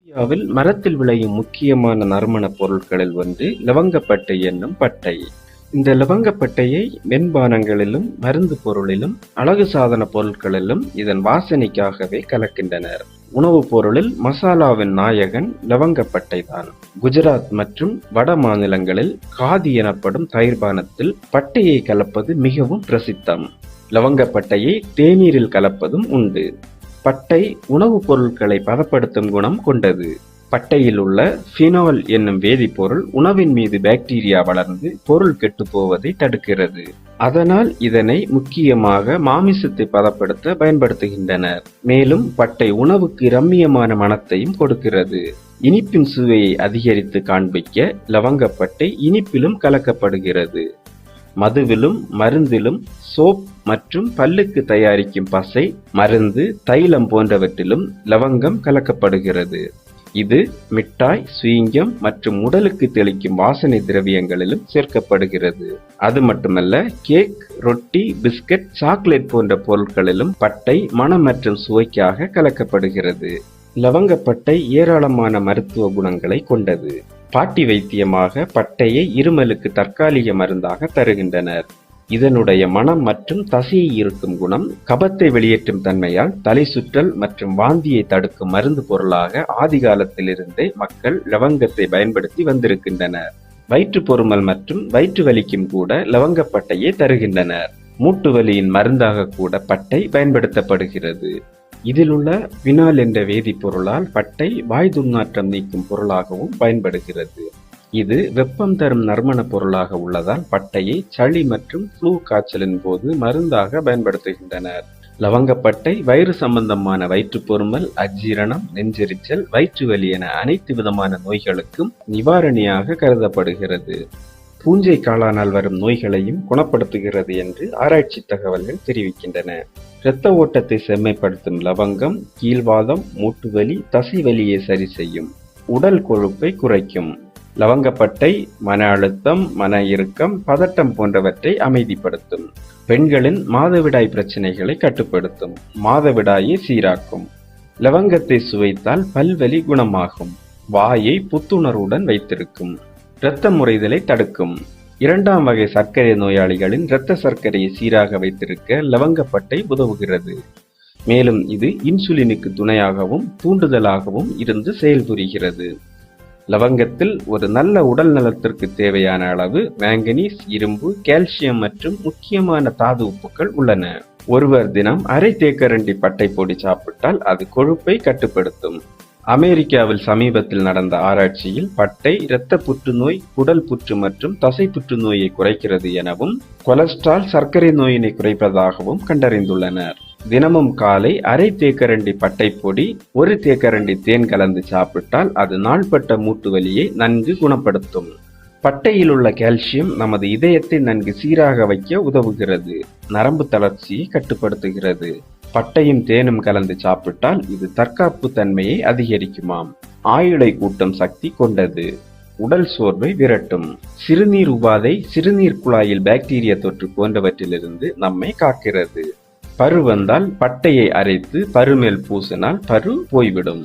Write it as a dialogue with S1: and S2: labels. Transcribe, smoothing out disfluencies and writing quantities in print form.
S1: இந்தியாவில் மரத்தில் விளையும் முக்கியமான நறுமணப் பொருட்களில் ஒன்று லவங்கப்பட்டை என்னும் பட்டை. இந்த லவங்கப்பட்டையை வெண்பானங்களிலும் மருந்து பொருளிலும் அழகு சாதன பொருட்களிலும் இதன் வாசனைக்காகவே கலக்கின்றனர். உணவுப் பொருளில் மசாலாவின் நாயகன் லவங்கப்பட்டை தான். குஜராத் மற்றும் வட மாநிலங்களில் காதி எனப்படும் தயிர்பானத்தில் பட்டையை கலப்பது மிகவும் பிரசித்தம். லவங்கப்பட்டையை தேநீரில் கலப்பதும் உண்டு. பட்டை உணவுப் பொருட்களை பதப்படுத்தும் குணம் கொண்டது. பட்டையில் உள்ள பினால் என்னும் வேதிப்பொருள் உணவின் மீது பாக்டீரியா வளர்ந்து பொருள் கெட்டுப் போவதை தடுக்கிறது. அதனால் இதனை முக்கியமாக மாமிசத்தை பதப்படுத்த பயன்படுத்துகின்றனர். மேலும் பட்டை உணவுக்கு ரம்மியமான மணத்தையும் கொடுக்கிறது. இனிப்பின் சுவையை அதிகரித்து காண்பிக்க லவங்கப்பட்டை இனிப்பிலும் கலக்கப்படுகிறது. மதுவிலும் மருந்திலும் சோப் மற்றும் பல்லுக்கு தயாரிக்கும் பசை, மருந்து, தைலம் போன்றவற்றிலும் லவங்கம் கலக்கப்படுகிறது. இது மிட்டாய், சுவிங்கம் மற்றும் உடலுக்கு தெளிக்கும் வாசனை திரவியங்களிலும் சேர்க்கப்படுகிறது. அது மட்டுமல்ல, கேக், ரொட்டி, பிஸ்கட், சாக்லேட் போன்ற பொருட்களிலும் பட்டை மணம் மற்றும் சுவைக்காக கலக்கப்படுகிறது. லவங்கப்பட்டை ஏராளமான மருத்துவ குணங்களை கொண்டது. பாட்டி வைத்தியமாக பட்டையை இருமலுக்கு தற்காலிக மருந்தாக தருகின்றனர். இதனுடைய மனம் மற்றும் தசையை இருக்கும் குணம் கபத்தை வெளியேற்றும் தன்மையால் தலை சுற்றல் மற்றும் வாந்தியை தடுக்கும் மருந்து பொருளாக ஆதி காலத்திலிருந்தே மக்கள் லவங்கத்தை பயன்படுத்தி வந்திருக்கின்றனர். வயிற்று பொருமல் மற்றும் வயிற்று வலிக்கும் கூட லவங்கப்பட்டையை தருகின்றனர். மூட்டு வலியின் மருந்தாக கூட பட்டை பயன்படுத்தப்படுகிறது. இதில் உள்ள பினால் என்ற வேதிப்பொருளால் பட்டை வாய் துர்நாற்றம் நீக்கும் பொருளாகவும் பயன்படுகிறது. இது வெப்பம் தரும் நறுமண பொருளாக உள்ளதால் பட்டையை சளி மற்றும் ஃப்ளூ காய்ச்சலின் போது மருந்தாக பயன்படுத்துகின்றனர். லவங்கப்பட்டை வயிறு சம்பந்தமான வயிற்றுப்பொருமல், அஜீரணம், நெஞ்செரிச்சல், வயிற்று வலி என அனைத்து விதமான நோய்களுக்கும் நிவாரணியாக கருதப்படுகிறது. பூஞ்சை காளானால் வரும் நோய்களையும் குணப்படுத்துகிறது என்று ஆராய்ச்சி தகவல்கள் தெரிவிக்கின்றன. இரத்த ஓட்டத்தை செம்மைப்படுத்தும் லவங்கம் கீழ்வாதம், மூட்டுவலி, தசைவலியை சரி செய்யும். உடல் கொழுப்பை குறைக்கும். லவங்கப்பட்டை மன அழுத்தம், மன இறுக்கம், பதட்டம் போன்றவற்றை அமைதிப்படுத்தும். பெண்களின் மாதவிடாய் பிரச்சனைகளை கட்டுப்படுத்தும். மாதவிடாயை சீராக்கும். லவங்கத்தை சுவைத்தால் பல்வலி குணமாகும். வாயை புத்துணர்வுடன் வைத்திருக்கும். இரத்த முறைதலை தடுக்கும். 2ஆம் வகை சர்க்கரை நோயாளிகளின் இரத்த சர்க்கரையை சீராக வைத்திருக்க லவங்கப்பட்டை உதவுகிறது. மேலும் இது இன்சுலினுக்கு துணையாகவும் தூண்டுதலாகவும் இருந்து செயல்புரிகிறது. லவங்கத்தில் ஒரு நல்ல உடல் நலத்திற்கு தேவையான அளவு மேங்கனீஸ், இரும்பு, கால்சியம் மற்றும் முக்கியமான தாது உப்புக்கள் உள்ளன. ஒருவர் தினம் அரை தேக்கரண்டி பட்டை பொடி சாப்பிட்டால் அது கொழுப்பை கட்டுப்படுத்தும். அமெரிக்காவில் சமீபத்தில் நடந்த ஆராய்ச்சியில் பட்டை இரத்த புற்றுநோய், குடல் புற்று மற்றும் தசை புற்றுநோயை குறைக்கிறது எனவும் கொலஸ்ட்ரால், சர்க்கரை நோயினை குறைப்பதாகவும் கண்டறிந்துள்ளனர். தினமும் காலை அரை தேக்கரண்டி பட்டை பொடி, 1 தேக்கரண்டி தேன் கலந்து சாப்பிட்டால் அது நாள்பட்ட மூட்டு வலியை நன்கு குணப்படுத்தும். பட்டையில் உள்ள கால்சியம் நமது இதயத்தை நன்கு சீராக வைக்க உதவுகிறது. நரம்பு தளர்ச்சியை கட்டுப்படுத்துகிறது. பட்டையும் தேனும் கலந்து சாப்பிட்டால் இது தற்காப்பு தன்மையை அதிகரிக்குமாம். ஆயுளை கூட்டும் சக்தி கொண்டது. உடல் சோர்வை விரட்டும். சிறுநீர் உபாதை, சிறுநீர் குழாயில் பாக்டீரியா தொற்று போன்றவற்றிலிருந்து நம்மை காக்கிறது. பரு வந்தால் பட்டையை அரைத்து பருமேல் பூசினால் பரு போய்விடும்.